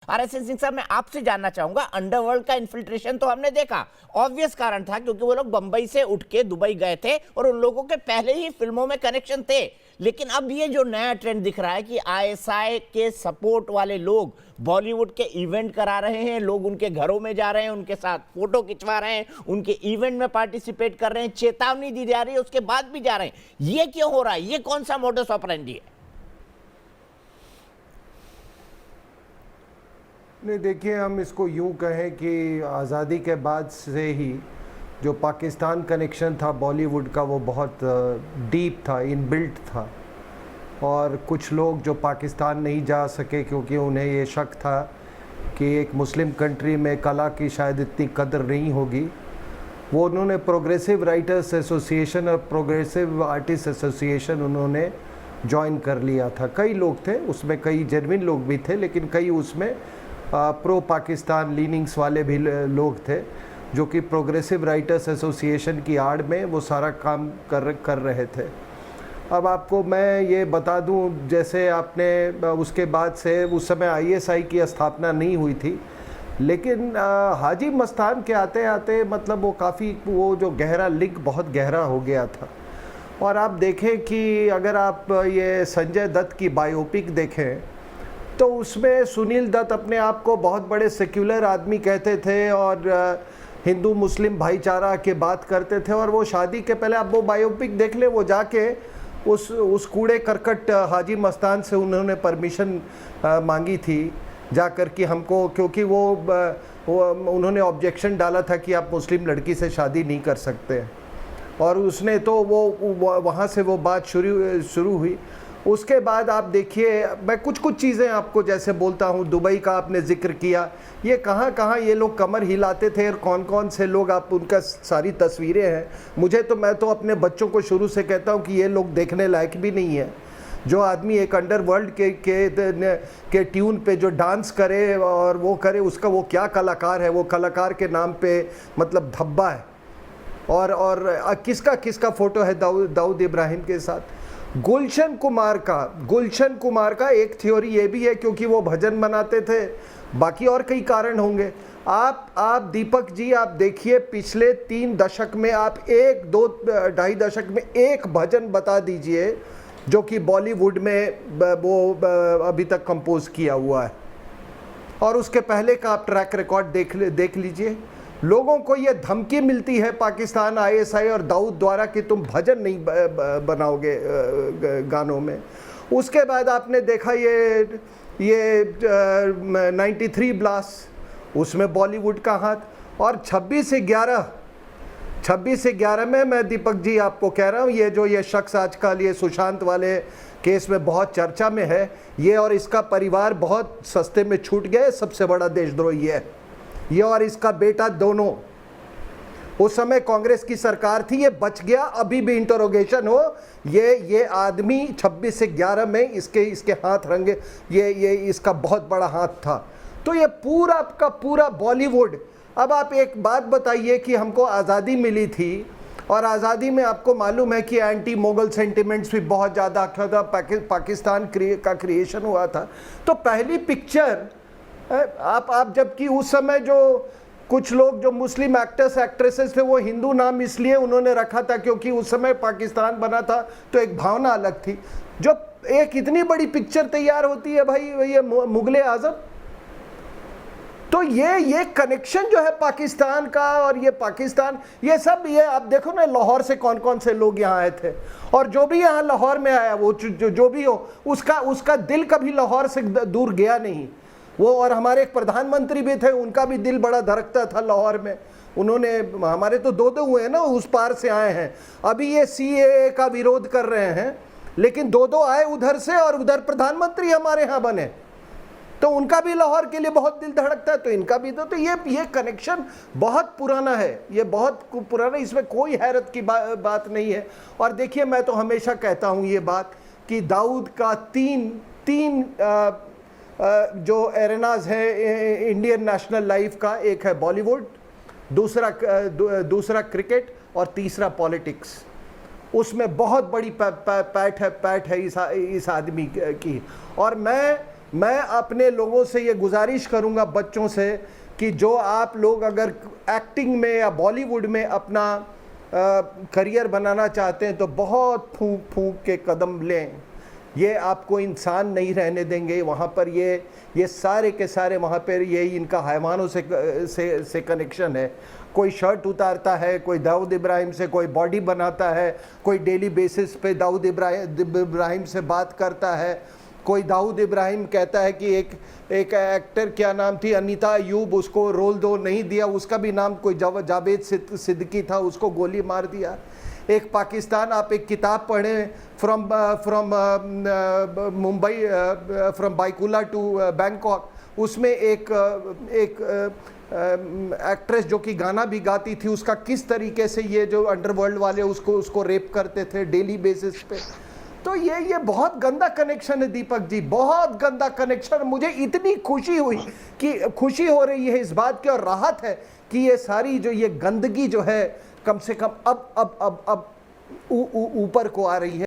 RSS Singh साहब, मैं आपसे जानना चाहूंगा, अंडरवर्ल्ड का इन्फिल्ट्रेशन तो हमने देखा, ऑब्वियस कारण था क्योंकि वो लोग बंबई से उठ के दुबई गए थे और उन लोगों के पहले ही फिल्मों में कनेक्शन थे। लेकिन अब ये जो नया ट्रेंड दिख रहा है कि आईएसआई के सपोर्ट वाले लोग बॉलीवुड के इवेंट करा रहे हैं, लोग उनके घरों में जा रहे हैं, उनके साथ फोटो खिंचवा रहे हैं, उनके इवेंट में पार्टिसिपेट कर रहे हैं, चेतावनी दी जा रही है उसके बाद भी जा रहे हैं, ये क्यों हो रहा है? ये कौन सा मोडस ऑपरेंडी है? नहीं, देखिए, हम इसको यूं कहें कि आज़ादी के बाद से ही जो पाकिस्तान कनेक्शन था बॉलीवुड का, वो बहुत डीप था, इनबिल्ट था। और कुछ लोग जो पाकिस्तान नहीं जा सके क्योंकि उन्हें ये शक था कि एक मुस्लिम कंट्री में कला की शायद इतनी कदर नहीं होगी, वो उन्होंने प्रोग्रेसिव राइटर्स एसोसिएशन और प्रोग्रेसिव आर्टिस्ट एसोसिएशन उन्होंने ज्वाइन कर लिया था। कई लोग थे उसमें, कई जेन्युइन लोग भी थे, लेकिन कई उसमें प्रो पाकिस्तान लीनिंग्स वाले भी लोग थे जो कि प्रोग्रेसिव राइटर्स एसोसिएशन की आड़ में वो सारा काम कर रहे थे। अब आपको मैं ये बता दूं, जैसे आपने उसके बाद से, उस समय आईएसआई की स्थापना नहीं हुई थी, लेकिन हाजी मस्तान के आते आते मतलब वो काफ़ी, वो जो गहरा लिंक बहुत गहरा हो गया था। और आप देखें कि अगर आप ये संजय दत्त की बायोपिक देखें तो उसमें सुनील दत्त अपने आप को बहुत बड़े सेक्युलर आदमी कहते थे और हिंदू मुस्लिम भाईचारा के बात करते थे। और वो शादी के पहले, आप वो बायोपिक देख ले, वो जाके उस कूड़े करकट हाजी मस्तान से उन्होंने परमिशन मांगी थी जाकर कि हमको, क्योंकि वो उन्होंने ऑब्जेक्शन डाला था कि आप मुस्लिम लड़की से शादी नहीं कर सकते। और उसने तो वो वहाँ से वो बात शुरू हुई। उसके बाद आप देखिए, मैं कुछ चीज़ें आपको जैसे बोलता हूँ, दुबई का आपने जिक्र किया, ये कहाँ कहाँ ये लोग कमर हिलाते थे और कौन कौन से लोग, आप उनका सारी तस्वीरें हैं। मैं तो अपने बच्चों को शुरू से कहता हूँ कि ये लोग देखने लायक भी नहीं है। जो आदमी एक अंडरवर्ल्ड के ट्यून पे जो डांस करे और वो करे, उसका वो क्या कलाकार है? वो कलाकार के नाम पे मतलब धब्बा है। और किसका फ़ोटो है दाऊद इब्राहिम के साथ? गुलशन कुमार का एक थ्योरी ये भी है क्योंकि वो भजन बनाते थे, बाकी और कई कारण होंगे। आप दीपक जी, आप देखिए पिछले 3 दशक में आप 1-2-2.5 दशक में एक भजन बता दीजिए जो कि बॉलीवुड में वो अभी तक कंपोज किया हुआ है। और उसके पहले का आप ट्रैक रिकॉर्ड देख लीजिए। लोगों को ये धमकी मिलती है पाकिस्तान, आईएसआई और दाऊद द्वारा कि तुम भजन नहीं बनाओगे गानों में। उसके बाद आपने देखा ये 93 ब्लास्ट, उसमें बॉलीवुड का हाथ। और 26 से 11 में, मैं दीपक जी आपको कह रहा हूँ, ये शख्स आजकल ये सुशांत वाले केस में बहुत चर्चा में है, ये और इसका परिवार बहुत सस्ते में छूट गए। सबसे बड़ा देशद्रोही है ये और इसका बेटा दोनों। उस समय कांग्रेस की सरकार थी, ये बच गया। अभी भी इंटरोगेशन हो, ये आदमी 26 से 11 में इसके हाथ रंगे, ये इसका बहुत बड़ा हाथ था। तो ये पूरा का पूरा बॉलीवुड। अब आप एक बात बताइए कि हमको आज़ादी मिली थी और आज़ादी में आपको मालूम है कि एंटी मोगल सेंटिमेंट्स भी बहुत ज़्यादा था, पाकिस्तान का क्रिएशन हुआ था। तो पहली पिक्चर आप जबकि उस समय जो कुछ लोग जो मुस्लिम एक्टर्स एक्ट्रेसेस थे वो हिंदू नाम इसलिए उन्होंने रखा था क्योंकि उस समय पाकिस्तान बना था, तो एक भावना अलग थी। जो एक इतनी बड़ी पिक्चर तैयार होती है भाई, ये मुगले आजम। तो ये कनेक्शन जो है पाकिस्तान का, और ये पाकिस्तान, ये सब, ये आप देखो ना, लाहौर से कौन कौन से लोग यहाँ आए थे। और जो भी यहाँ लाहौर में आया, वो जो भी हो, उसका दिल कभी लाहौर से दूर गया नहीं वो। और हमारे एक प्रधानमंत्री भी थे, उनका भी दिल बड़ा धड़कता था लाहौर में। उन्होंने, हमारे तो 2 हुए हैं ना, उस पार से आए हैं। अभी ये सीएए का विरोध कर रहे हैं, लेकिन 2 आए उधर से और उधर प्रधानमंत्री हमारे यहाँ बने, तो उनका भी लाहौर के लिए बहुत दिल धड़कता है, तो इनका भी। तो ये कनेक्शन बहुत पुराना है, ये बहुत पुराना, इसमें कोई हैरत की बात नहीं है। और देखिए, मैं तो हमेशा कहता हूँ ये बात कि दाऊद का तीन जो एरेनाज है इंडियन नेशनल लाइफ का, एक है बॉलीवुड, दूसरा क्रिकेट और तीसरा पॉलिटिक्स। उसमें बहुत बड़ी पैठ है इस आदमी की। और मैं मैं अपने लोगों से ये गुजारिश करूंगा, बच्चों से, कि जो आप लोग अगर एक्टिंग में या बॉलीवुड में अपना करियर बनाना चाहते हैं तो बहुत फूंक फूंक के कदम लें। ये आपको इंसान नहीं रहने देंगे वहाँ पर। ये सारे के सारे वहाँ पर यही इनका हैवानों से कनेक्शन है। कोई शर्ट उतारता है, कोई दाऊद इब्राहिम से कोई बॉडी बनाता है, कोई डेली बेसिस पे दाऊद इब्राहिम से बात करता है, कोई दाऊद इब्राहिम कहता है कि एक एक्टर, क्या नाम थी, अनीता अयूब, उसको रोल दो नहीं दिया, उसका भी नाम कोई जावेद सिद्दीकी था, उसको गोली मार दिया। एक पाकिस्तान, आप एक किताब पढ़ें, from Mumbai, from Byculla to Bangkok, उसमें एक एक्ट्रेस जो कि गाना भी गाती थी, उसका किस तरीके से ये जो अंडरवर्ल्ड वाले उसको रेप करते थे डेली बेसिस पे। तो ये बहुत गंदा कनेक्शन है दीपक जी, बहुत गंदा कनेक्शन। मुझे इतनी खुशी हुई कि खुशी हो रही है इस बात की, और राहत है कि ये सारी जो ये गंदगी जो है कम से कम अब ऊपर को आ रही है।